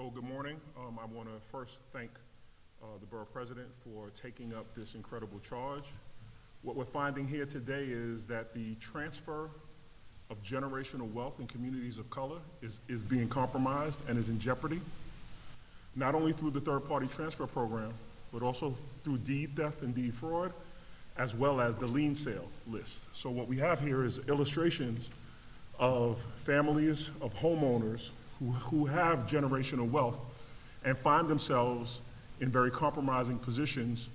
So good morning. I want to first thank the Borough President for taking up this incredible charge. What we're finding here today is that the transfer of generational wealth in communities of color is being compromised and is in jeopardy, not only through the third-party transfer program, but also through deed theft and deed fraud, as well as the lien sale list. So what we have here is illustrations of families of homeowners who have generational wealth and find themselves in very compromising positions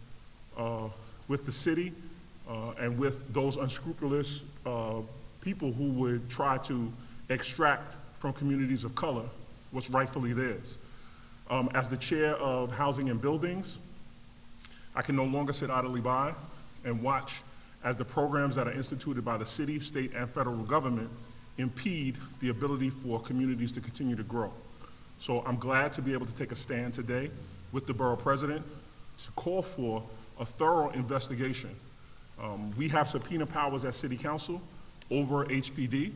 with the city and with those unscrupulous people who would try to extract from communities of color what's rightfully theirs. As the chair of Housing and Buildings, I can no longer sit idly by and watch as the programs that are instituted by the city, state, and federal government impede the ability for communities to continue to grow. So I'm glad to be able to take a stand today with the Borough President to call for a thorough investigation. We have subpoena powers at City Council over HPD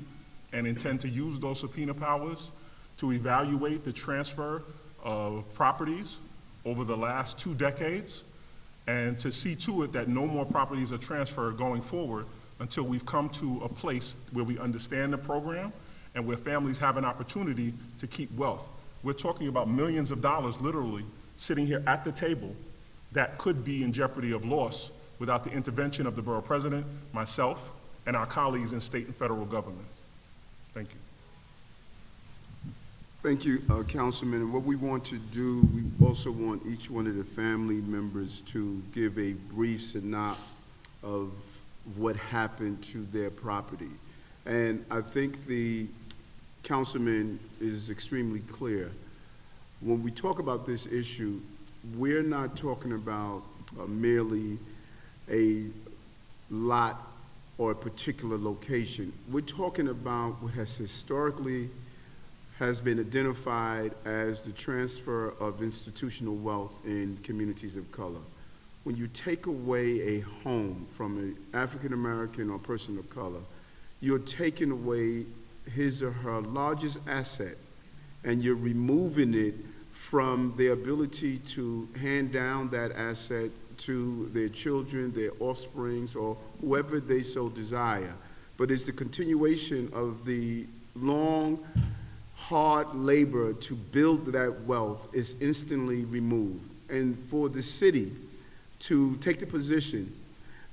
and intend to use those subpoena powers to evaluate the transfer of properties over the last 2 decades and to see to it that no more properties are transferred going forward until we've come to a place where we understand the program and where families have an opportunity to keep wealth. We're talking about millions of dollars literally sitting here at the table that could be in jeopardy of loss without the intervention of the Borough President, myself, and our colleagues in state and federal government. Thank you. Thank you, Councilman. And what we want to do, we also want each one of the family members to give a brief synopsis of what happened to their property. And I think the councilman is extremely clear. When we talk about this issue, we're not talking about merely a lot or a particular location. We're talking about what has historically been identified as the transfer of institutional wealth in communities of color. When you take away a home from an African American or person of color, you're taking away his or her largest asset, and you're removing it from their ability to hand down that asset to their children, their offsprings, or whoever they so desire. But it's the continuation of the long, hard labor to build that wealth is instantly removed. And for the city to take the position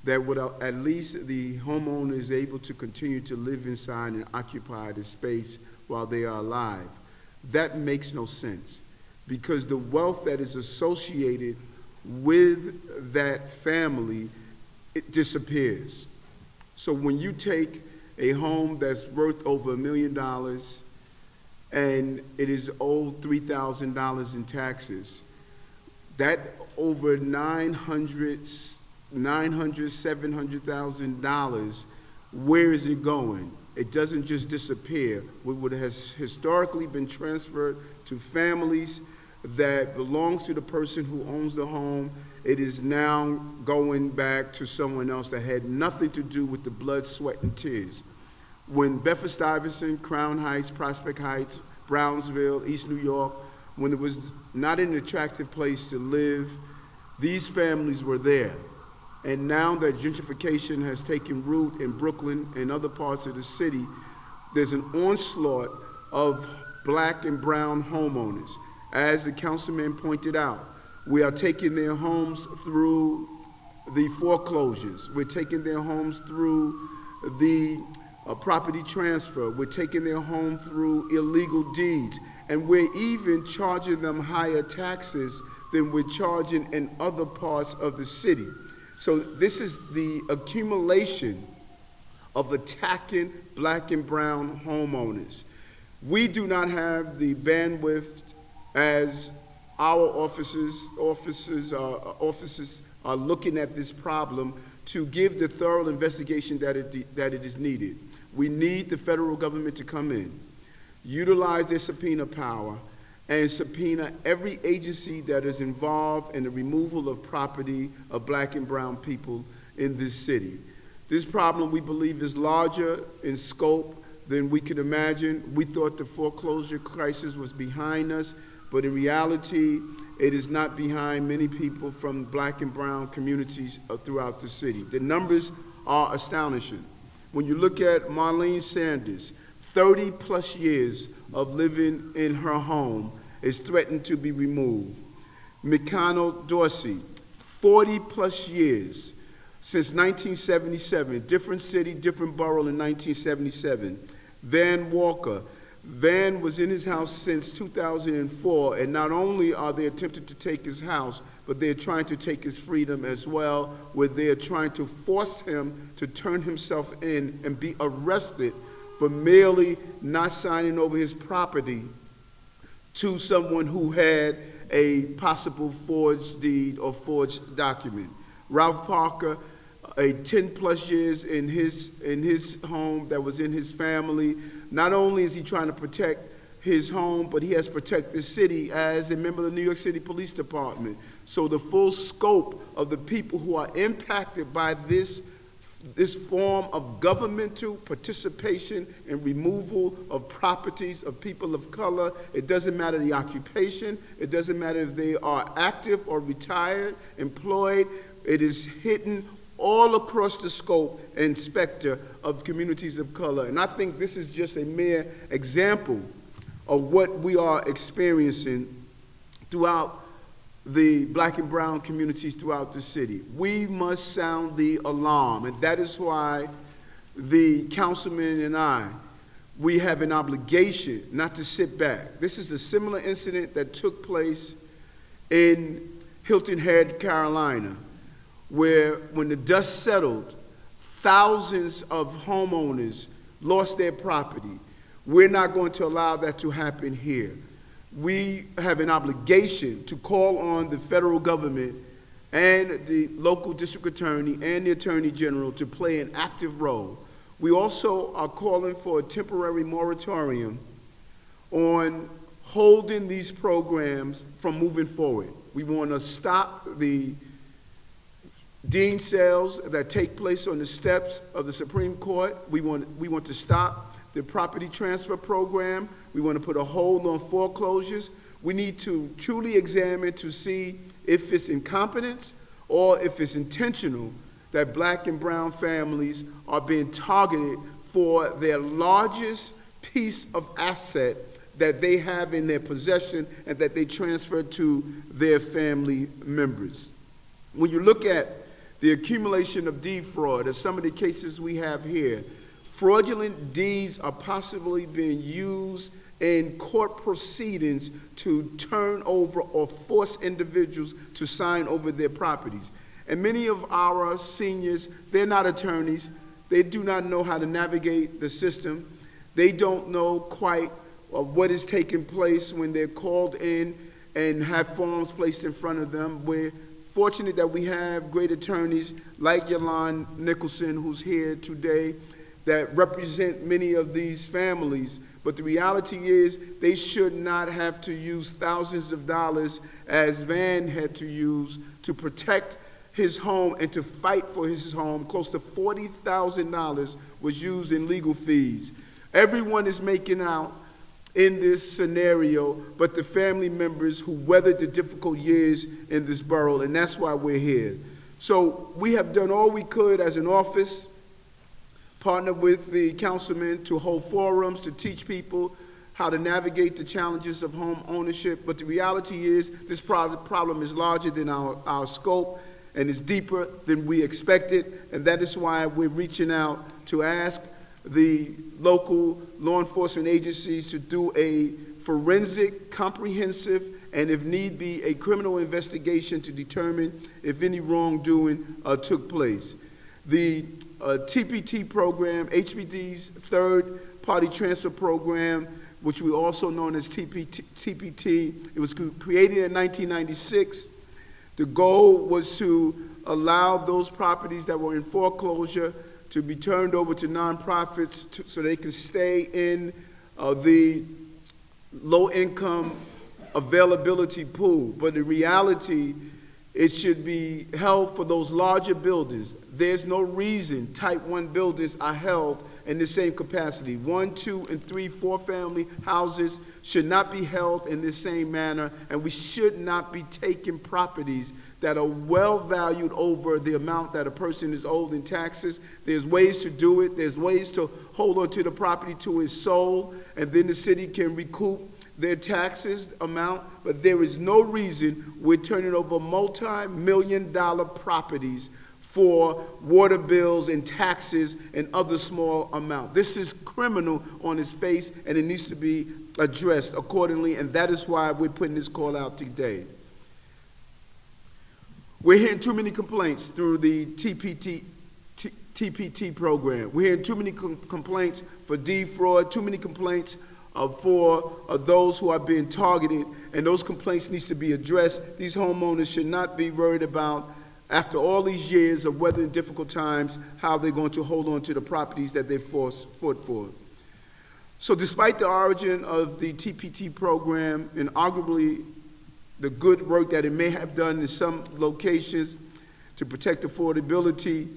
that would at least the homeowner is able to continue to live inside and occupy the space while they are alive, that makes no sense, because the wealth that is associated with that family, it disappears. So when you take a home that's worth over $1 million and it is owed $3,000 in taxes, that over $700,000, where is it going? It doesn't just disappear. What has historically been transferred to families that belongs to the person who owns the home, it is now going back to someone else that had nothing to do with the blood, sweat, and tears. When Bedford-Stuyvesant, Crown Heights, Prospect Heights, Brownsville, East New York, when it was not an attractive place to live, these families were there. And now that gentrification has taken root in Brooklyn and other parts of the city, there's an onslaught of black and brown homeowners. As the councilman pointed out, we are taking their homes through the foreclosures. We're taking their homes through the property transfer. We're taking their home through illegal deeds. And we're even charging them higher taxes than we're charging in other parts of the city. So this is the accumulation of attacking black and brown homeowners. We do not have the bandwidth as our offices are looking at this problem to give the thorough investigation that it is needed. We need the federal government to come in, utilize their subpoena power, and subpoena every agency that is involved in the removal of property of black and brown people in this city. This problem, we believe, is larger in scope than we could imagine. We thought the foreclosure crisis was behind us. but in reality, it is not behind many people from black and brown communities throughout the city. The numbers are astonishing. When you look at Marlene Saunders, 30-plus years of living in her home is threatened to be removed. McConnell Dorsey, 40-plus years since 1977, different city, different borough in 1977. Van Walker, Van was in his house since 2004, and not only are they attempting to take his house, but they're trying to take his freedom as well, where they're trying to force him to turn himself in and be arrested for merely not signing over his property to someone who had a possible forged deed or forged document. Ralph Parker, a 10-plus years in his home that was in his family. Not only is he trying to protect his home, but he has protected the city as a member of the New York City Police Department. So the full scope of the people who are impacted by this form of governmental participation and removal of properties of people of color, it doesn't matter the occupation, it doesn't matter if they are active or retired, employed, it is hidden all across the scope and specter of communities of color. And I think this is just a mere example of what we are experiencing throughout the black and brown communities throughout the city. We must sound the alarm, and that is why the councilman and I, we have an obligation not to sit back. This is a similar incident that took place in Hilton Head, Carolina, where when the dust settled, thousands of homeowners lost their property. We're not going to allow that to happen here. We have an obligation to call on the federal government and the local district attorney and the attorney general to play an active role. We also are calling for a temporary moratorium on holding these programs from moving forward. We want to stop the dean sales that take place on the steps of the Supreme Court. We want to stop the property transfer program. We want to put a hold on foreclosures. We need to truly examine to see if it's incompetence or if it's intentional that black and brown families are being targeted for their largest piece of asset that they have in their possession and that they transfer to their family members. When you look at the accumulation of deed fraud, as some of the cases we have here, fraudulent deeds are possibly being used in court proceedings to turn over or force individuals to sign over their properties. And many of our seniors, they're not attorneys. They do not know how to navigate the system. They don't know quite what is taking place when they're called in and have forms placed in front of them. We're fortunate that we have great attorneys like Yolande Nicholson, who's here today, that represent many of these families. But the reality is they should not have to use thousands of dollars as Van had to use to protect his home and to fight for his home. Close to $40,000 was used in legal fees. Everyone is making out in this scenario, but the family members who weathered the difficult years in this borough, and that's why we're here. So we have done all we could as an office, partner with the councilmen to hold forums to teach people how to navigate the challenges of home ownership. But the reality is this problem is larger than our scope and is deeper than we expected. And that is why we're reaching out to ask the local law enforcement agencies to do a forensic, comprehensive, and if need be, a criminal investigation to determine if any wrongdoing took place. The TPT program, HPD's third-party transfer program, which we also known as TPT, it was created in 1996. The goal was to allow those properties that were in foreclosure to be turned over to nonprofits so they can stay in the low-income availability pool. But in reality, it should be held for those larger buildings. There's no reason Type 1 buildings are held in the same capacity. 1, 2, and 3, 4-family houses should not be held in the same manner, and we should not be taking properties that are well valued over the amount that a person is owed in taxes. There's ways to do it. There's ways to hold on to the property till it's sold, and then the city can recoup their taxes amount, but there is no reason we're turning over multi-million-dollar properties for water bills and taxes and other small amount. This is criminal on its face, and it needs to be addressed accordingly, and that is why we're putting this call out today. We're hearing too many complaints through the TPT program. We're hearing too many complaints for defraud, too many complaints for those who are being targeted, and those complaints need to be addressed. These homeowners should not be worried about, after all these years of weathering difficult times, how they're going to hold on to the properties that they fought for. So despite the origin of the TPT program and arguably the good work that it may have done in some locations to protect affordability,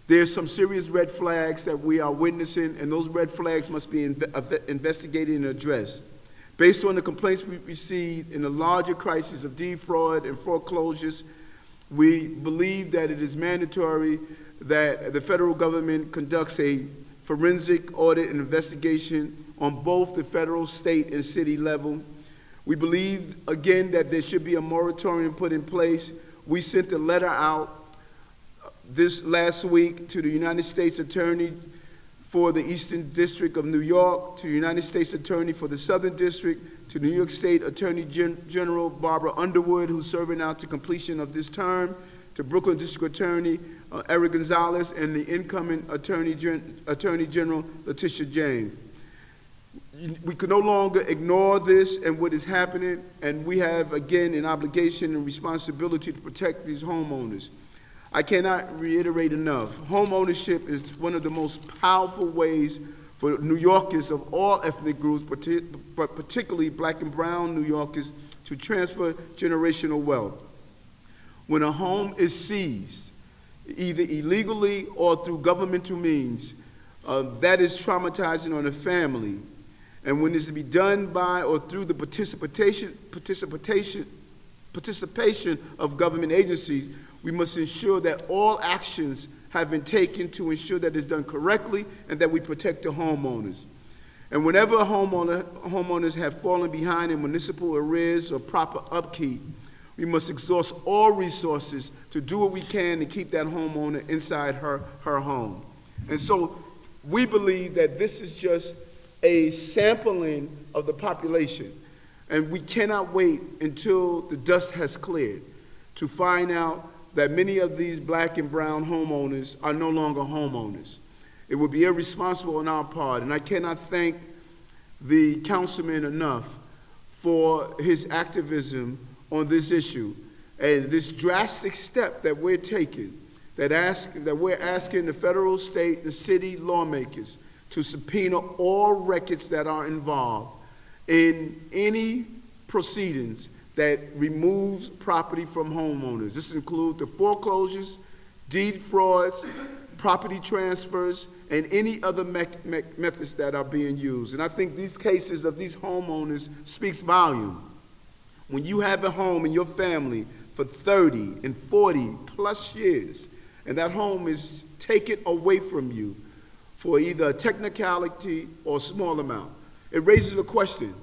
there's some serious red flags that we are witnessing, and those red flags must be investigated and addressed. Based on the complaints we received in the larger crisis of defraud and foreclosures, we believe that it is mandatory that the federal government conducts a forensic audit and investigation on both the federal, state, and city level. We believe, again, that there should be a moratorium put in place. We sent a letter out this last week to the United States Attorney for the Eastern District of New York, to the United States Attorney for the Southern District, to New York State Attorney General Barbara Underwood, who's serving out to completion of this term, to Brooklyn District Attorney Eric Gonzalez, and the incoming Attorney General Letitia James. We can no longer ignore this and what is happening, and we have, again, an obligation and responsibility to protect these homeowners. I cannot reiterate enough, home ownership is one of the most powerful ways for New Yorkers of all ethnic groups, but particularly Black and brown New Yorkers, to transfer generational wealth. When a home is seized, either illegally or through governmental means, that is traumatizing on a family. And when it's to be done by or through the participation of government agencies, we must ensure that all actions have been taken to ensure that it's done correctly and that we protect the homeowners. And whenever homeowners have fallen behind in municipal arrears or proper upkeep, we must exhaust all resources to do what we can to keep that homeowner inside her home. And so we believe that this is just a sampling of the population, and we cannot wait until the dust has cleared to find out that many of these Black and brown homeowners are no longer homeowners. It would be irresponsible on our part, and I cannot thank the councilman enough for his activism on this issue and this drastic step that we're taking, that we're asking the federal, state, and city lawmakers to subpoena all records that are involved in any proceedings that removes property from homeowners. This includes the foreclosures, deed frauds, property transfers, and any other methods that are being used. And I think these cases of these homeowners speaks volume. When you have a home in your family for 30 and 40 plus years, and that home is taken away from you for either a technicality or a small amount, it raises a question.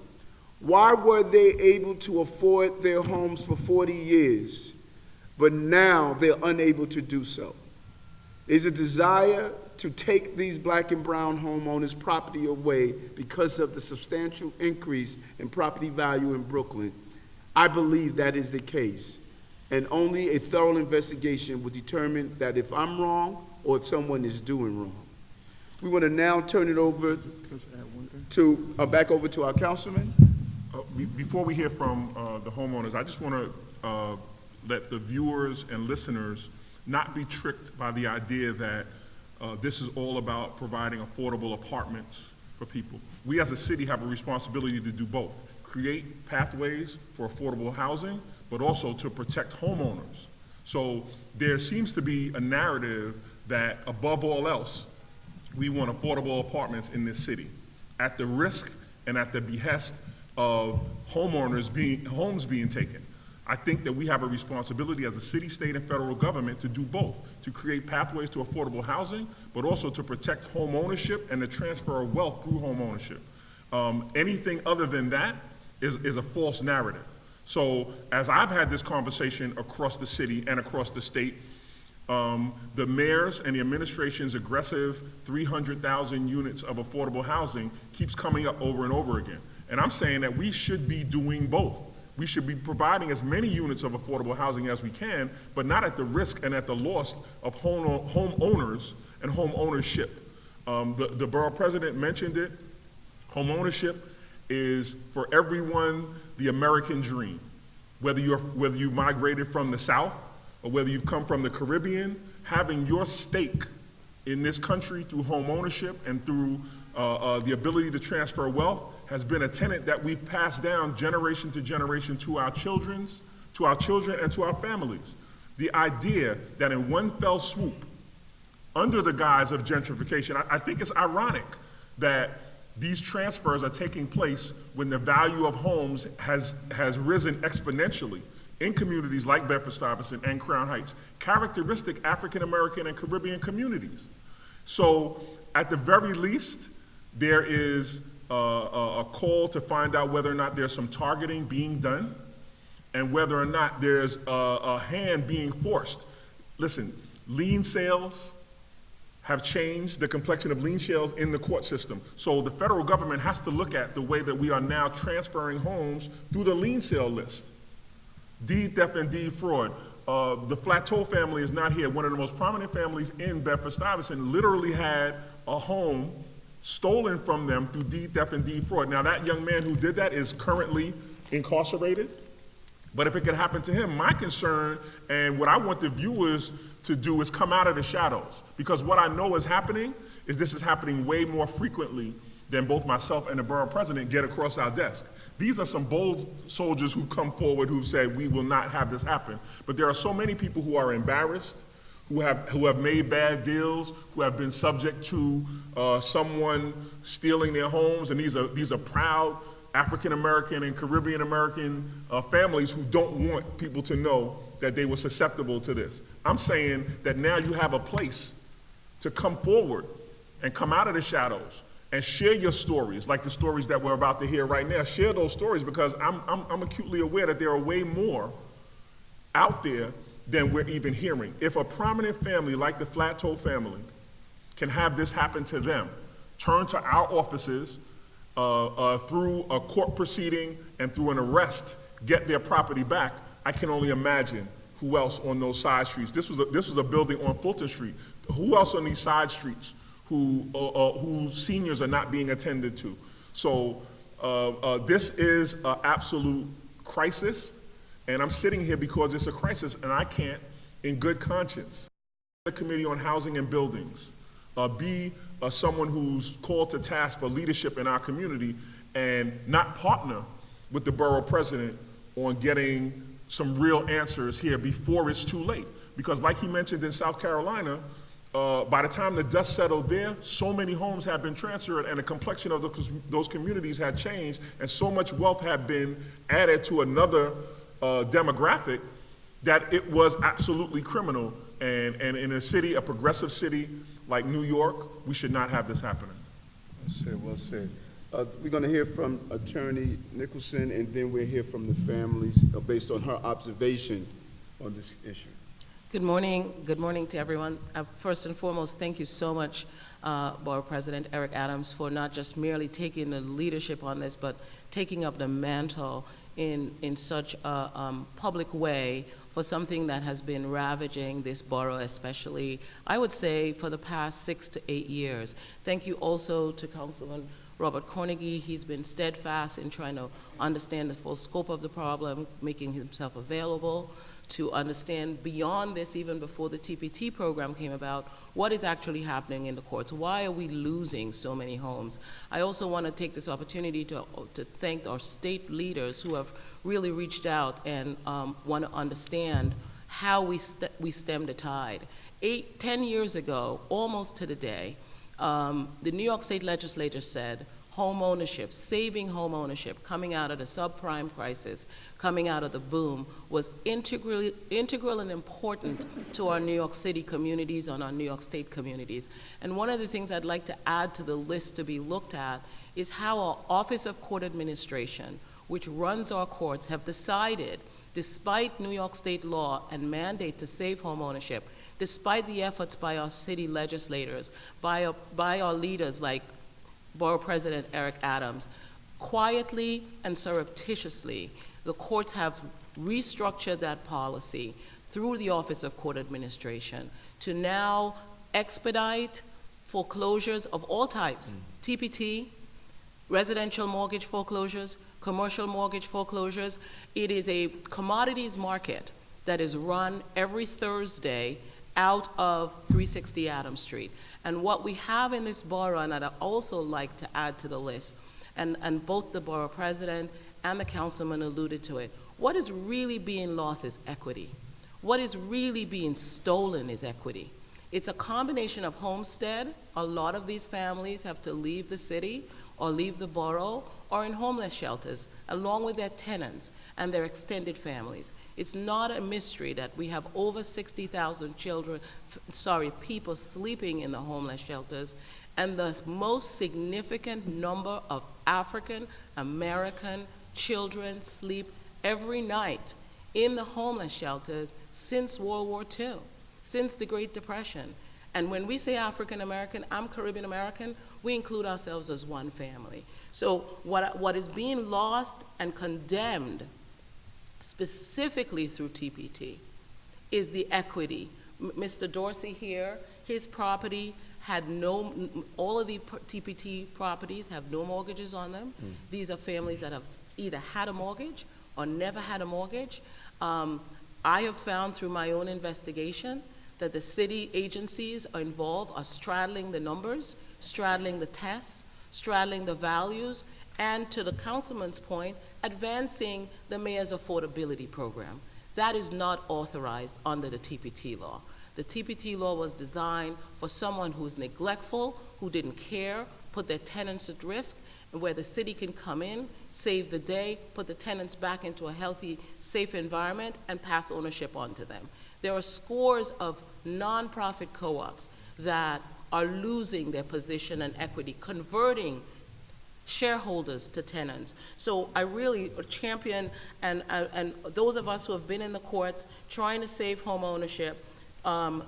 Why were they able to afford their homes for 40 years, but now they're unable to do so? Is a desire to take these Black and brown homeowners' property away because of the substantial increase in property value in Brooklyn? I believe that is the case, and only a thorough investigation will determine that if I'm wrong or if someone is doing wrong. We want to now turn it over to back over to our councilman. Before we hear from the homeowners, I just want to let the viewers and listeners not be tricked by the idea that this is all about providing affordable apartments for people. We as a city have a responsibility to do both. Create pathways for affordable housing, but also to protect homeowners. So there seems to be a narrative that above all else, we want affordable apartments in this city, at the risk and at the behest of homes being taken. I think that we have a responsibility as a city, state, and federal government to do both, to create pathways to affordable housing, but also to protect home ownership and the transfer of wealth through home ownership. Anything other than that is a false narrative. So as I've had this conversation across the city and across the state, the mayor's and the administration's aggressive 300,000 units of affordable housing keeps coming up over and over again. And I'm saying that we should be doing both. We should be providing as many units of affordable housing as we can, but not at the risk and at the loss of homeowners and home ownership. The borough president mentioned it. Home ownership is, for everyone, the American dream. Whether you migrated from the South or whether you've come from the Caribbean, having your stake in this country through home ownership and through the ability to transfer wealth has been a tenet that we've passed down generation to generation to our children and to our families. The idea that in one fell swoop, under the guise of gentrification, I think it's ironic that these transfers are taking place when the value of homes has risen exponentially in communities like Bedford-Stuyvesant and Crown Heights, characteristic African American and Caribbean communities. So at the very least, there is a call to find out whether or not there's some targeting being done and whether or not there's a hand being forced. Listen, lien sales have changed the complexion of lien sales in the court system. So the federal government has to look at the way that we are now transferring homes through the lien sale list. Deed theft and deed fraud. The Flateau family is not here. One of the most prominent families in Bedford-Stuyvesant literally had a home stolen from them through deed theft and deed fraud. Now that young man who did that is currently incarcerated, but if it could happen to him, my concern and what I want the viewers to do is come out of the shadows, because what I know is happening is this is happening way more frequently than both myself and the borough president get across our desk. These are some bold soldiers who come forward who say we will not have this happen, but there are so many people who are embarrassed, who have made bad deals, who have been subject to someone stealing their homes, and these are proud African American and Caribbean American families who don't want people to know that they were susceptible to this. I'm saying that now you have a place to come forward and come out of the shadows and share your stories, like the stories that we're about to hear right now. Share those stories, because I'm acutely aware that there are way more out there than we're even hearing. If a prominent family like the Flateau family can have this happen to them, turn to our offices through a court proceeding and through an arrest, get their property back, I can only imagine who else on those side streets. This was a building on Fulton Street. Who else on these side streets who seniors are not being attended to? So this is an absolute crisis. And I'm sitting here because it's a crisis, and I can't, in good conscience, the Committee on Housing and Buildings, be someone who's called to task for leadership in our community and not partner with the borough president on getting some real answers here before it's too late. Because like he mentioned in South Carolina, by the time the dust settled there, so many homes had been transferred and the complexion of those communities had changed, and so much wealth had been added to another demographic that it was absolutely criminal. And in a city, a progressive city like New York, we should not have this happening. Well said. We're going to hear from Attorney Nicholson, and then we'll hear from the families based on her observation on this issue. Good morning to everyone. First and foremost, thank you so much, Borough President Eric Adams, for not just merely taking the leadership on this, but taking up the mantle in such a public way for something that has been ravaging this borough, especially, I would say, for the past 6 to 8 years. Thank you also to Councilman Robert Cornegy. He's been steadfast in trying to understand the full scope of the problem, making himself available to understand beyond this, even before the TPT program came about, what is actually happening in the courts. Why are we losing so many homes? I also want to take this opportunity to thank our state leaders who have really reached out and want to understand how we stem the tide. 10 years ago, almost to the day, The New York State legislature said home ownership, saving home ownership, coming out of the subprime crisis, coming out of the boom, was integral and important to our New York City communities and our New York State communities. And one of the things I'd like to add to the list to be looked at is how our Office of Court Administration, which runs our courts, have decided, despite New York State law and mandate to save home ownership, despite the efforts by our city legislators, by our leaders like Borough President Eric Adams, quietly and surreptitiously, the courts have restructured that policy through the Office of Court Administration to now expedite foreclosures of all types, TPT, residential mortgage foreclosures, commercial mortgage foreclosures. It is a commodities market that is run every Thursday out of 360 Adams Street. And what we have in this borough, and I'd also like to add to the list, and both the borough president and the councilman alluded to it, what is really being lost is equity. What is really being stolen is equity. It's a combination of homestead. A lot of these families have to leave the city or leave the borough or in homeless shelters, along with their tenants and their extended families. It's not a mystery that we have over 60,000 people sleeping in the homeless shelters, and the most significant number of African American children sleep every night in the homeless shelters since World War II, since the Great Depression. And when we say African American, I'm Caribbean American, we include ourselves as one family. So what is being lost and condemned specifically through TPT is the equity. Mr. Dorsey here, his property had all of the TPT properties have no mortgages on them. These are families that have either had a mortgage or never had a mortgage. I have found through my own investigation that the city agencies are involved are straddling the numbers, straddling the tests, straddling the values, and to the councilman's point, advancing the mayor's affordability program. That is not authorized under the TPT law. The TPT law was designed for someone who's neglectful, who didn't care, put their tenants at risk, and where the city can come in, save the day, put the tenants back into a healthy, safe environment, and pass ownership on to them. There are scores of nonprofit co-ops that are losing their position and equity, converting shareholders to tenants. So I really champion, and those of us who have been in the courts trying to save home ownership and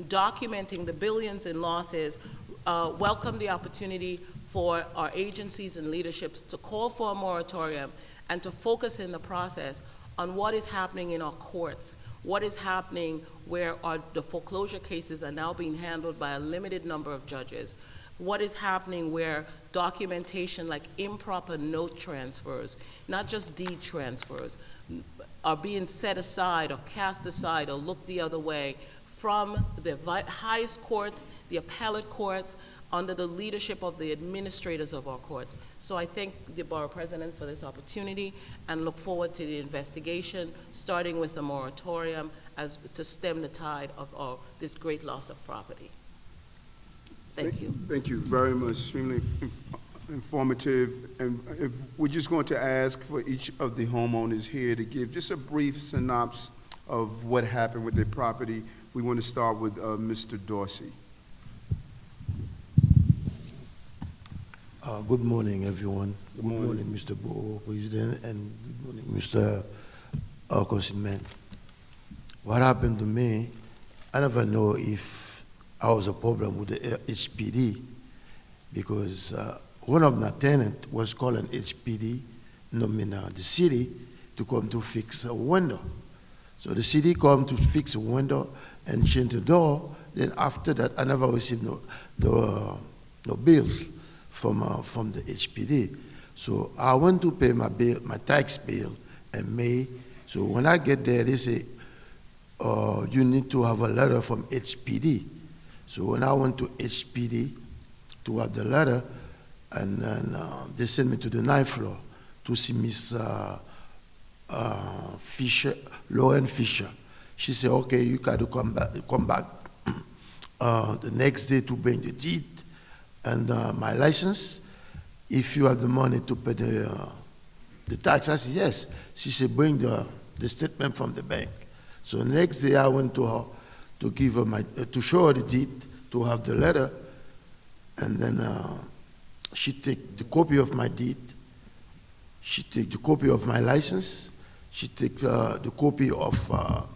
documenting the billions in losses, welcome the opportunity for our agencies and leaderships to call for a moratorium and to focus in the process on what is happening in our courts, what is happening where the foreclosure cases are now being handled by a limited number of judges, what is happening where documentation like improper note transfers, not just deed transfers, are being set aside or cast aside or looked the other way from the highest courts, the appellate courts, under the leadership of the administrators of our courts. So I thank the Borough President for this opportunity and look forward to the investigation, starting with the moratorium as to stem the tide of this great loss of property. Thank you. Thank you very much, extremely informative. And if we're just going to ask for each of the homeowners here to give just a brief synopsis of what happened with their property. We want to start with Mr. Dorsey. Good morning, everyone. Good morning. Mr. Borough President, and good morning, Mr. Councilman. What happened to me, I never know if I was a problem with the HPD, because one of my tenants was calling HPD, the city, to come to fix a window. So the city come to fix a window and change the door. Then after that, I never received no bills from the HPD. So I went to pay my bill, my tax bill in May. So when I get there, they say, you need to have a letter from HPD. So when I went to HPD to have the letter, and then they sent me to the 9th floor to see Miss Fisher, Lauren Fisher. She said, okay, you got to come back the next day to bring the deed and my license. If you have the money to pay the tax, I said yes. She said bring the statement from the bank. So the next day I went to her to give her to show her the deed, to have the letter, and then she take the copy of my deed. She take the copy of my license. She take the copy of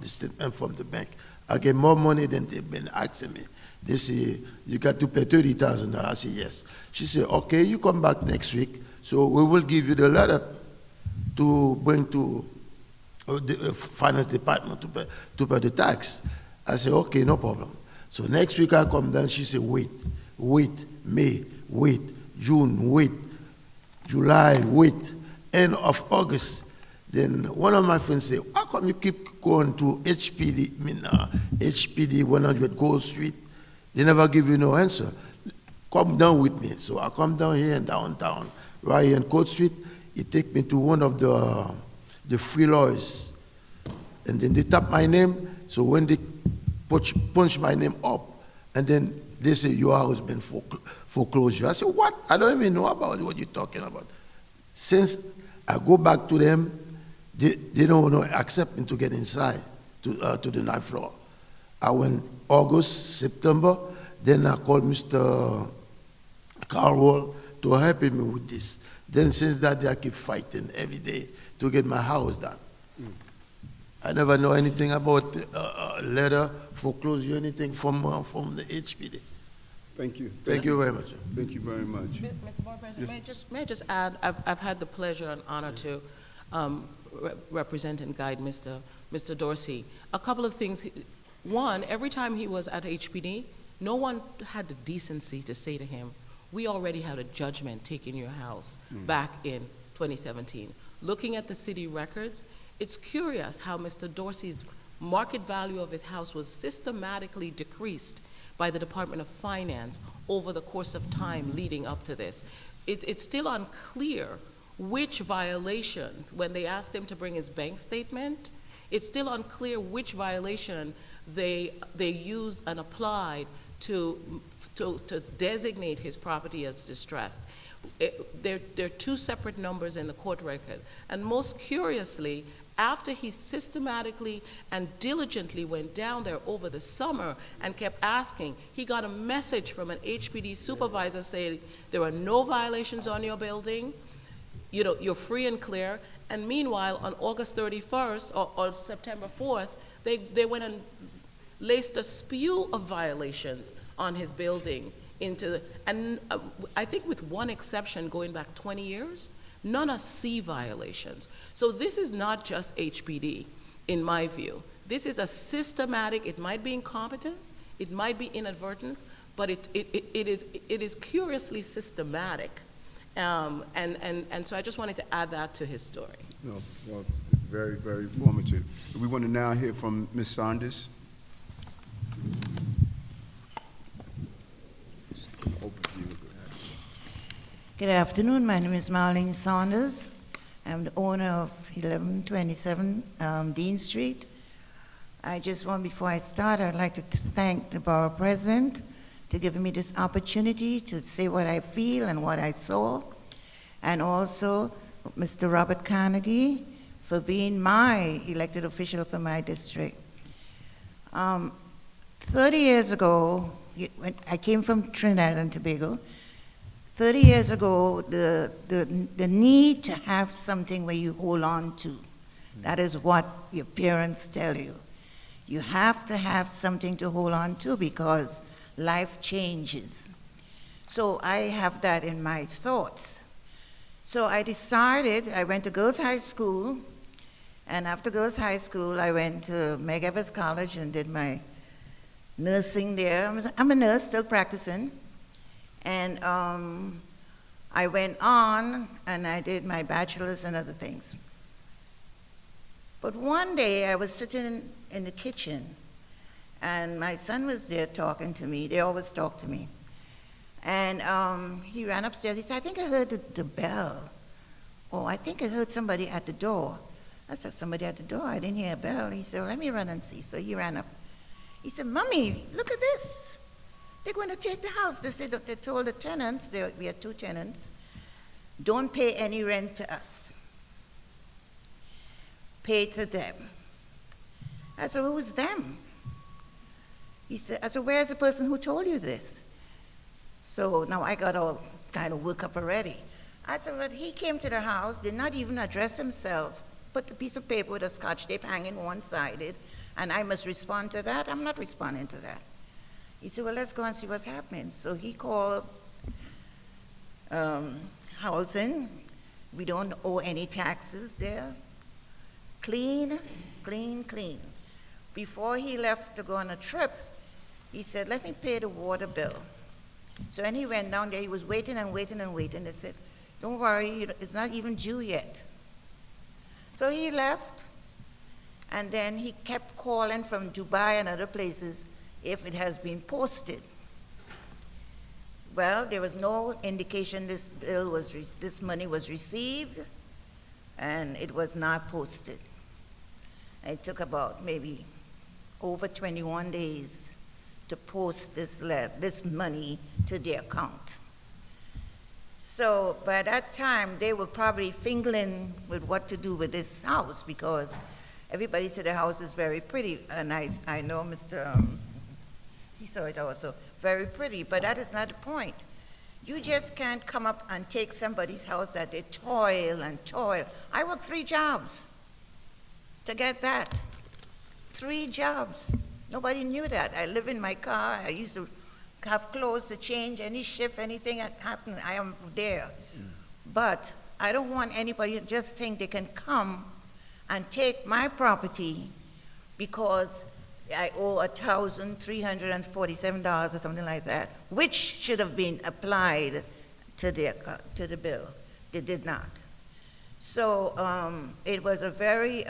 the statement from the bank. I get more money than they've been asking me. They say, you got to pay $30,000. I say, yes. She said, okay, you come back next week, so we will give you the letter to bring to the finance department to pay the tax. I said, okay, no problem. So next week I come down, she said, wait, May, wait, June, wait, July, wait, end of August. Then one of my friends said, how come you keep going to HPD 100 Gold Street? They never give you no answer. Come down with me. So I come down here in downtown, right here in Court Street. It take me to one of the free lawyers. And then they tap my name. So when they punch my name up, and then they say, your house has been foreclosure. I say, what? I don't even know about what you're talking about. Since I go back to them, they don't want to accept me to get inside to the ninth floor. I went August, September, then I called Mr. Carwell to help me with this. Then since that day, I keep fighting every day to get my house done. I never know anything about letter, foreclosure, anything from the HPD. Thank you. Thank you very much. Thank you very much. Mr. Borough President, may I just add, I've had the pleasure and honor to represent and guide Mr. Dorsey. A couple of things. One, every time he was at HPD, no one had the decency to say to him, we already had a judgment taking your house back in 2017. Looking at the city records, it's curious how Mr. Dorsey's market value of his house was systematically decreased by the Department of Finance over the course of time leading up to this. It's still unclear which violations, when they asked him to bring his bank statement, it's still unclear which violation they used and applied to designate his property as distressed. There are two separate numbers in the court record. And most curiously, after he systematically and diligently went down there over the summer and kept asking, he got a message from an HPD supervisor saying, there are no violations on your building, you know, you're free and clear. And meanwhile, on August 31st or September 4th, they went and laced a spew of violations on his building and I think with one exception going back 20 years, none are C violations. So this is not just HPD, in my view. This is a systematic, it might be incompetence, it might be inadvertence, but it is curiously systematic. And so I just wanted to add that to his story. No, well, very, very informative. We want to now hear from Ms. Saunders. Good afternoon. My name is Marlene Saunders. I'm the owner of 1127 Dean Street. I just want, before I start, I'd like to thank the Borough President for giving me this opportunity to say what I feel and what I saw, and also Mr. Robert Cornegy for being my elected official for my district. 30 years ago, when I came from Trinidad and Tobago. 30 years ago, the need to have something where you hold on to. That is what your parents tell you. You have to have something to hold on to because life changes. So I have that in my thoughts. So I decided, I went to Girls High School, and after Girls High School, I went to Meg Evers College and did my nursing there. I'm a nurse, still practicing. And I went on and I did my bachelor's and other things. But one day I was sitting in the kitchen and my son was there talking to me. They always talk to me. And he ran upstairs. He said, I think I heard the bell. Oh, I think I heard somebody at the door. I said, somebody at the door? I didn't hear a bell. He said, well, let me run and see. So he ran up. He said, Mommy, look at this. they're going to take the house. They said, they told the tenants, we had 2 tenants, don't pay any rent to us. Pay to them. I said, who's them? He said, I said, where's the person who told you this? So now I got all kind of woke up already. I said, well, he came to the house, did not even address himself, put the piece of paper with a scotch tape hanging one-sided, and I must respond to that? I'm not responding to that. He said, well, let's go and see what's happening. So he called housing. We don't owe any taxes there. Clean, clean, clean. Before he left to go on a trip, he said, let me pay the water bill. So when he went down there, he was waiting and waiting and waiting. They said, don't worry, it's not even due yet. So he left, and then he kept calling from Dubai and other places if it has been posted. Well, there was no indication this money was received, and it was not posted. It took about maybe over 21 days to post this money to the account. So by that time, they were probably fingering with what to do with this house, because everybody said the house is very pretty, and I know Mr. He saw it also, very pretty, but that is not the point. You just can't come up and take somebody's house that they toil and toil. I worked 3 jobs to get that. 3 jobs. Nobody knew that. I live in my car. I used to have clothes to change, any shift, anything that happened, I am there. But I don't want anybody to just think they can come and take my property because I owe $1,347 or something like that, which should have been applied to the bill. They did not. So it was a very,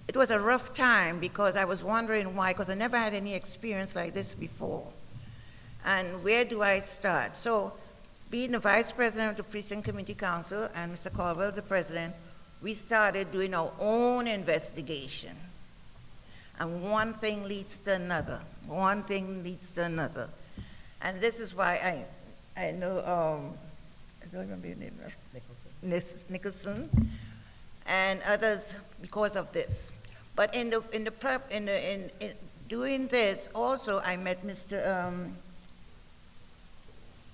it was a rough time, because I was wondering why, because I never had any experience like this before. And where do I start? So being the vice president of the Precinct Community Council and Mr. Caldwell, the president, we started doing our own investigation. And one thing leads to another. One thing leads to another. And this is why I know, I don't remember your name, Nicholson, and others because of this. But in doing this, also I met Mr.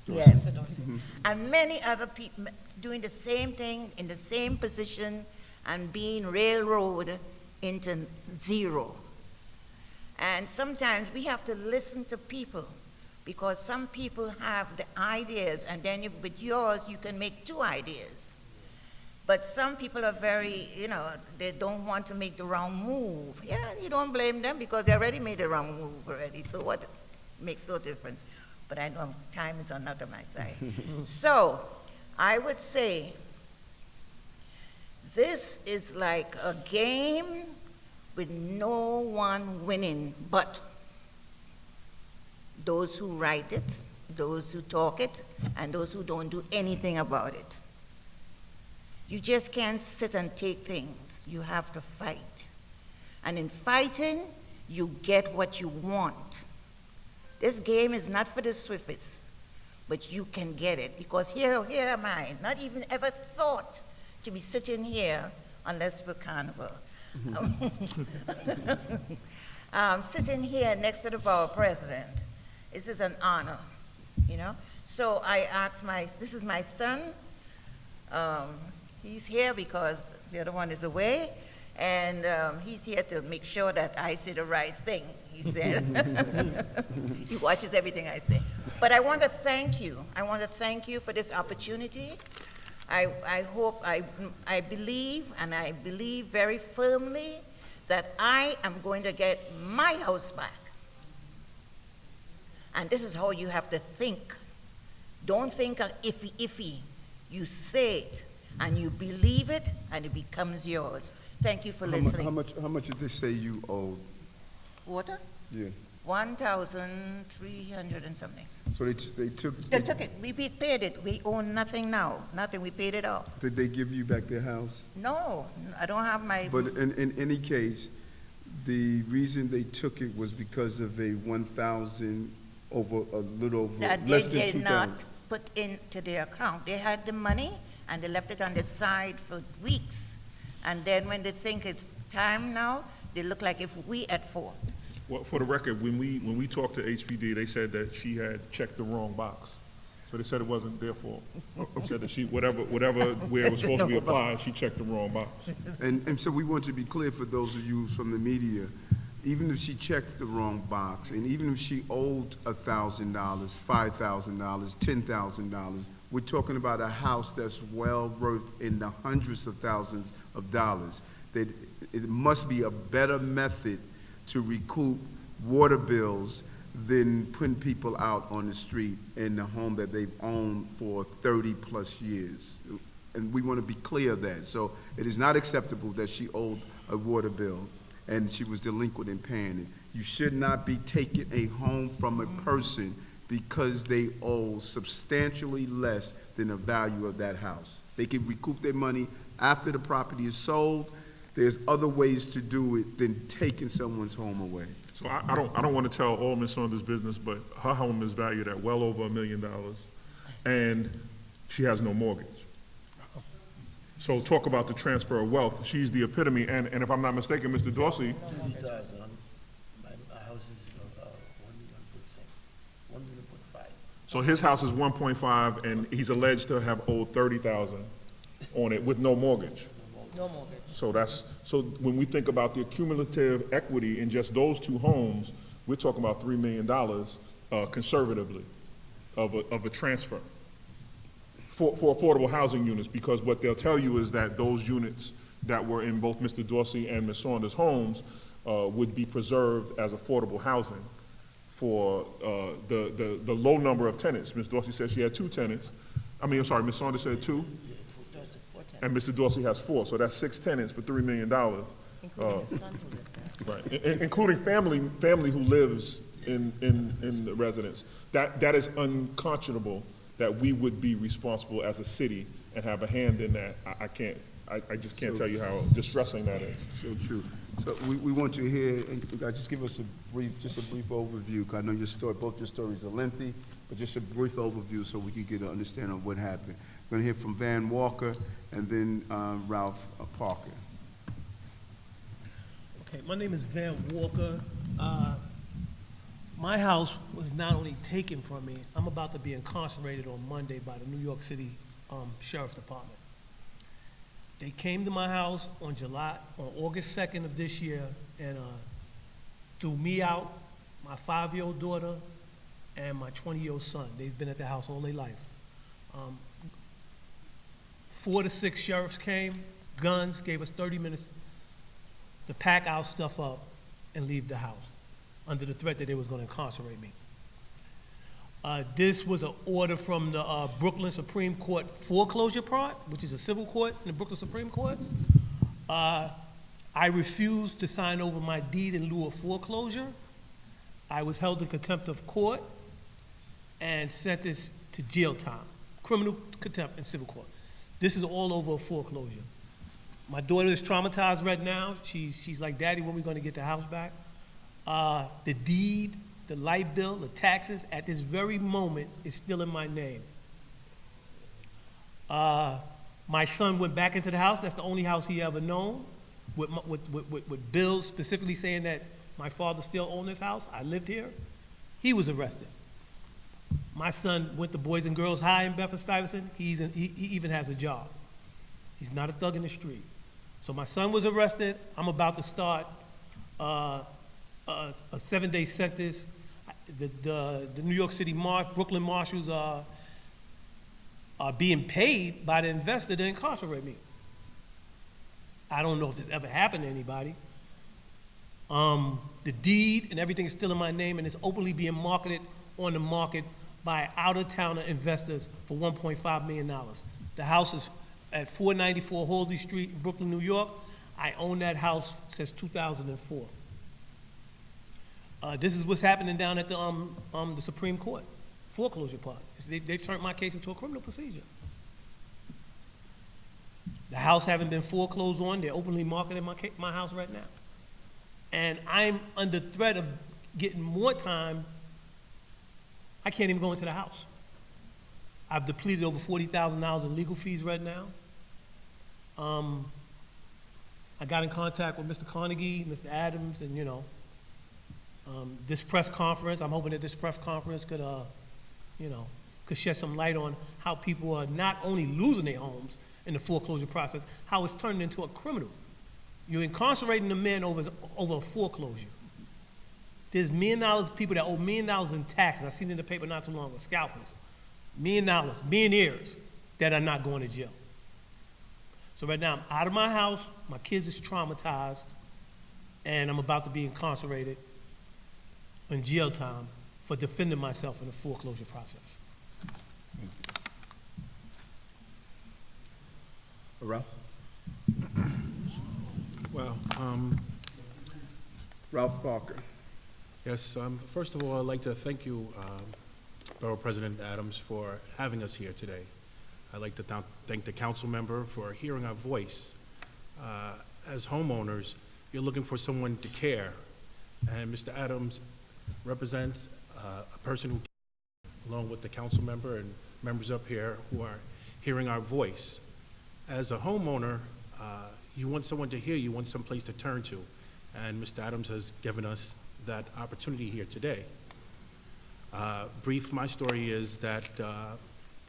Yes, Mr. Dorsey, and many other people doing the same thing in the same position and being railroaded into zero. And sometimes we have to listen to people, because some people have the ideas, and then with yours you can make 2 ideas. But some people are very, they don't want to make the wrong move. Yeah, you don't blame them, because they already made the wrong move already. So what makes no difference? But I know time is on not on my side. So I would say this is like a game with no one winning but those who write it, those who talk it, and those who don't do anything about it. You just can't sit and take things. You have to fight. And in fighting, you get what you want. This game is not for the swiftest, but you can get it, because here am I, not even ever thought to be sitting here unless for carnival. Sitting here next to the Borough President, this is an honor, So I asked this is my son. He's here because the other one is away, and he's here to make sure that I say the right thing, he said. He watches everything I say. But I want to thank you. I want to thank you for this opportunity. I hope, I believe, and I believe very firmly that I am going to get my house back. And this is how you have to think. Don't think of iffy. You say it, and you believe it, and it becomes yours. Thank you for listening. How much did they say you owed? Water? Yeah. 1,300 and something. So they took. They took it. We paid it. We own nothing now. Nothing. We paid it off. Did they give you back their house? No, I don't have my. But in any case, the reason they took it was because of a $1,000 over a little over, That less they than did not 2,000. put into their account. They had the money, and they left it on the side for weeks. And then when they think it's time now, they look like if we at fault. Well, for the record, when we talked to HPD, they said that she had checked the wrong box. So they said it wasn't their fault. They said that she, whatever, where it was supposed to be applied, she checked the wrong box. And so we want to be clear for those of you from the media, even if she checked the wrong box, and even if she owed $1,000, $5,000, $10,000, we're talking about a house that's well worth in the hundreds of thousands of dollars. That it must be a better method to recoup water bills than putting people out on the street in the home that they've owned for 30-plus years. And we want to be clear of that. So it is not acceptable that she owed a water bill and she was delinquent in paying it. You should not be taking a home from a person because they owe substantially less than the value of that house. They can recoup their money after the property is sold. There's other ways to do it than taking someone's home away. So I don't want to tell all Ms. Saunders' business, but her home is valued at well over $1 million, and she has no mortgage. So talk about the transfer of wealth. She's the epitome, and if I'm not mistaken, Mr. Dorsey, 30,000. My house is 1.5. so his house is 1.5, and he's alleged to have owed 30,000 on it with no mortgage. No mortgage. So when we think about the cumulative equity in just those two homes, we're talking about $3 million conservatively of a transfer for affordable housing units, because what they'll tell you is that those units that were in both Mr. Dorsey and Ms. Saunders' homes would be preserved as affordable housing for the low number of tenants. Ms. Dorsey said she had 2 tenants. Ms. Saunders said 2. And Mr. Dorsey has 4, so that's 6 tenants for $3 million. Including his son who lived there. Right, including family who lives in the residence. That is unconscionable that we would be responsible as a city and have a hand in that. I just can't tell you how distressing that is. So true. So we want you here, and just give us a brief overview, 'cause I know both your stories are lengthy, but just a brief overview so we can get an understanding of what happened. We're gonna hear from Van Walker and then Ralph Parker. Okay, my name is Van Walker. My house was not only taken from me, I'm about to be incarcerated on Monday by the New York City Sheriff's Department. They came to my house on August 2nd of this year and threw me out, my 5-year-old daughter, and my 20-year-old son. They've been at the house all their life. 4 to 6 sheriffs came, guns, gave us 30 minutes to pack our stuff up and leave the house under the threat that they was going to incarcerate me. This was an order from the Brooklyn Supreme Court foreclosure part, which is a civil court in the Brooklyn Supreme Court. I refused to sign over my deed in lieu of foreclosure. I was held in contempt of court and sentenced to jail time, criminal contempt and civil court. This is all over a foreclosure. My daughter is traumatized right now. She's like, Daddy, when are we going to get the house back? The deed, the light bill, the taxes, at this very moment, is still in my name. My son went back into the house. That's the only house he ever known, with bills specifically saying that my father still owned this house. I lived here. He was arrested. My son went to Boys and Girls High in Bedford-Stuyvesant. He even has a job. He's not a thug in the street. So my son was arrested. I'm about to start a 7-day sentence. The New York City Brooklyn Marshals are being paid by the investor to incarcerate me. I don't know if this ever happened to anybody. The deed and everything is still in my name, and it's openly being marketed on the market by out-of-towner investors for $1.5 million. The house is at 494 Hoadley Street in Brooklyn, New York. I own that house since 2004. This is what's happening down at the Supreme Court, foreclosure part. They've turned my case into a criminal procedure. The house haven't been foreclosed on. They're openly marketing my house right now. And I'm under threat of getting more time I can't even go into the house. I've depleted over $40,000 in legal fees right now. I got in contact with Mr. Cornegy, Mr. Adams, and, this press conference, I'm hoping that this press conference could, could shed some light on how people are not only losing their homes in the foreclosure process, how it's turning into a criminal. You're incarcerating the men over a foreclosure. There's $1 million, people that owe $1 million in taxes. I seen it in the paper not too long ago, scalpers. $1 million, millionaires that are not going to jail. So right now, I'm out of my house, my kids is traumatized, and I'm about to be incarcerated in jail time for defending myself in the foreclosure process. Ralph? Well, Ralph Parker. yes, first of all, I'd like to thank you, Borough President Adams, for having us here today. I'd like to thank the council member for hearing our voice. As homeowners, you're looking for someone to care, and Mr. Adams represents a person who, along with the council member and members up here who are hearing our voice. As a homeowner, you want someone to hear, you want some place to turn to, and Mr. Adams has given us that opportunity here today. My story is that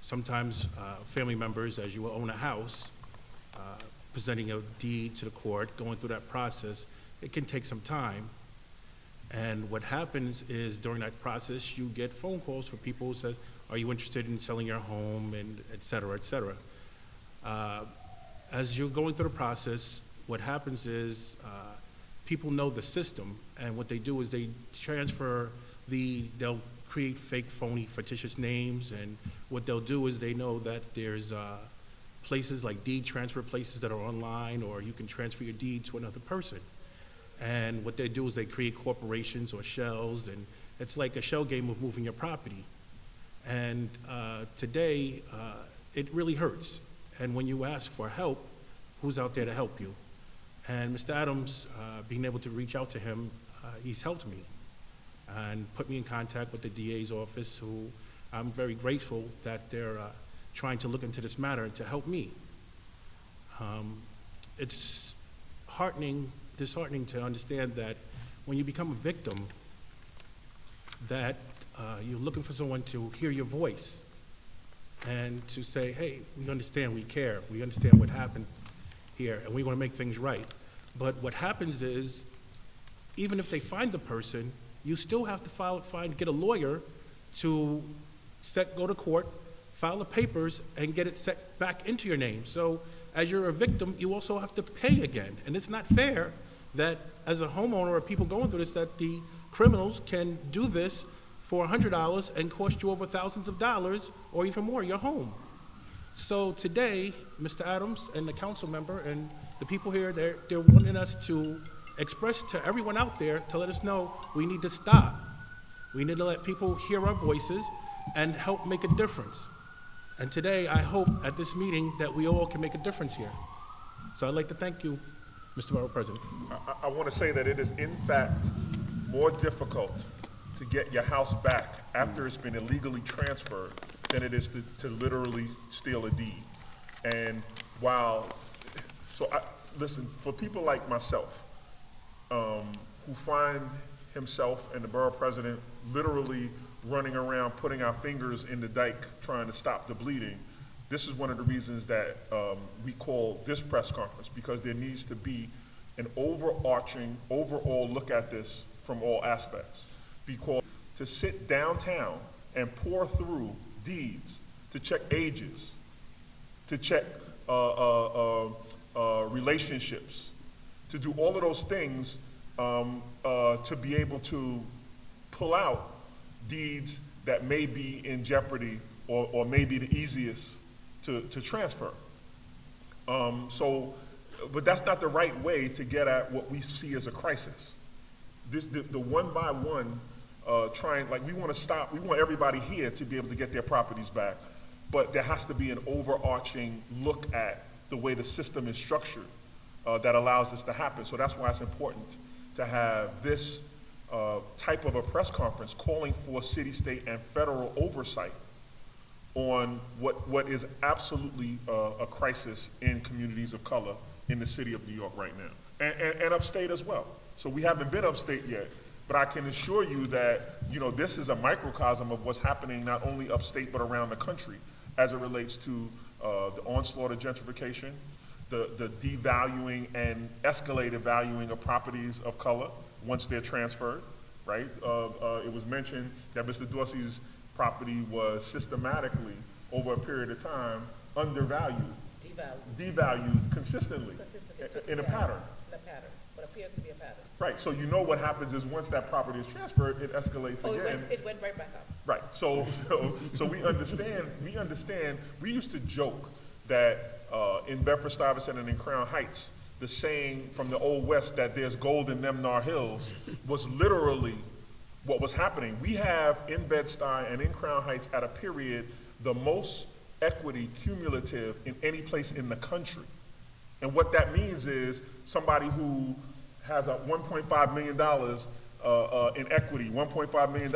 sometimes family members, as you will own a house, presenting a deed to the court, going through that process, it can take some time. And what happens is during that process, you get phone calls from people who say, are you interested in selling your home, and et cetera, et cetera. As you're going through the process, what happens is people know the system, and what they do is they transfer they'll create fake, phony, fictitious names, and what they'll do is they know that there's places like deed transfer places that are online, or you can transfer your deed to another person. And what they do is they create corporations or shells, and it's like a shell game of moving your property. And today, it really hurts. And when you ask for help, who's out there to help you? And Mr. Adams, being able to reach out to him, he's helped me and put me in contact with the DA's office, who I'm very grateful that they're trying to look into this matter and to help me. It's disheartening to understand that when you become a victim, that you're looking for someone to hear your voice and to say, hey, we understand, we care, we understand what happened here, and we want to make things right. But what happens is, even if they find the person, you still have to get a lawyer to go to court, file the papers, and get it set back into your name. So as you're a victim, you also have to pay again. And it's not fair that as a homeowner or people going through this, that the criminals can do this for $100 and cost you over thousands of dollars or even more, your home. So today, Mr. Adams and the council member and the people here, they're wanting us to express to everyone out there to let us know we need to stop. We need to let people hear our voices and help make a difference. And today, I hope at this meeting that we all can make a difference here. So I'd like to thank you, Mr. Borough President. I want to say that it is in fact more difficult to get your house back after it's been illegally transferred than it is to literally steal a deed. And listen, for people like myself, who find himself and the borough president literally running around putting our fingers in the dike trying to stop the bleeding, this is one of the reasons that we call this press conference, because there needs to be an overall look at this from all aspects. Because to sit downtown and pour through deeds, to check ages, to check relationships, to do all of those things, to be able to pull out deeds that may be in jeopardy or may be the easiest to transfer. But that's not the right way to get at what we see as a crisis. The one by one, we want to stop, we want everybody here to be able to get their properties back, but there has to be an overarching look at the way the system is structured that allows this to happen. So that's why it's important to have this type of a press conference calling for city, state, and federal oversight on what is absolutely a crisis in communities of color in the city of New York right now, and upstate as well. So we haven't been upstate yet, but I can assure you that, you know, this is a microcosm of what's happening not only upstate but around the country as it relates to the onslaught of gentrification, the devaluing and escalated valuing of properties of color once they're transferred, right? It was mentioned that Mr. Dorsey's property was systematically, over a period of time, undervalued, devalued consistently in a pattern. What appears to be a pattern. Right, so you know what happens is once that property is transferred, it escalates again. It went right back up. Right, so we understand, we used to joke that in Bedford-Stuyvesant and in Crown Heights, the saying from the Old West that there's gold in them nar hills was literally what was happening. We have in Bed-Stuy and in Crown Heights at a period the most equity cumulative in any place in the country. And what that means is somebody who has a $1.5 million in equity, $1.5 million,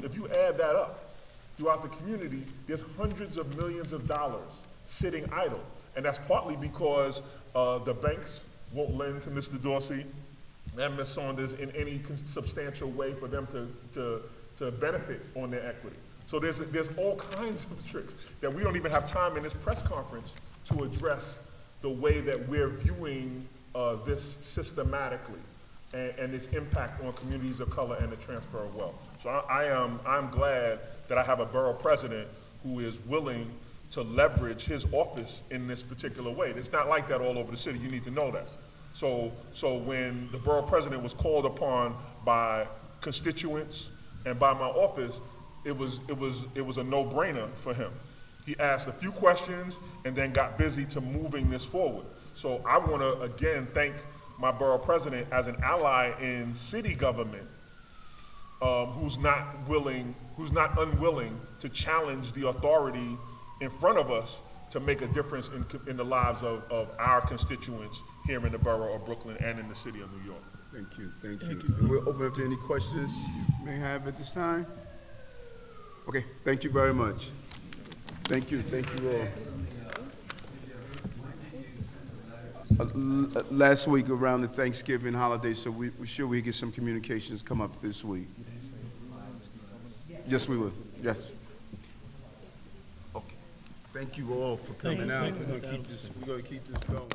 if you add that up throughout the community, there's hundreds of millions of dollars sitting idle. And that's partly because the banks won't lend to Mr. Dorsey and Ms. Saunders in any substantial way for them to benefit on their equity. So there's all kinds of tricks that we don't even have time in this press conference to address the way that we're viewing this systematically and its impact on communities of color and the transfer of wealth. So I'm glad that I have a borough president who is willing to leverage his office in this particular way. It's not like that all over the city. You need to know that. So when the borough president was called upon by constituents and by my office, it was a no-brainer for him. He asked a few questions and then got busy to moving this forward. So I want to again thank my borough president as an ally in city government, who's not unwilling to challenge the authority in front of us to make a difference in the lives of our constituents here in the borough of Brooklyn and in the city of New York. Thank you. And we'll open up to any questions you may have at this time. Okay, thank you very much. Thank you all. Last week around the Thanksgiving holiday, so we're sure we get some communications come up this week. Yes, we will. Yes. Okay. Thank you all for coming out. We're gonna keep this going.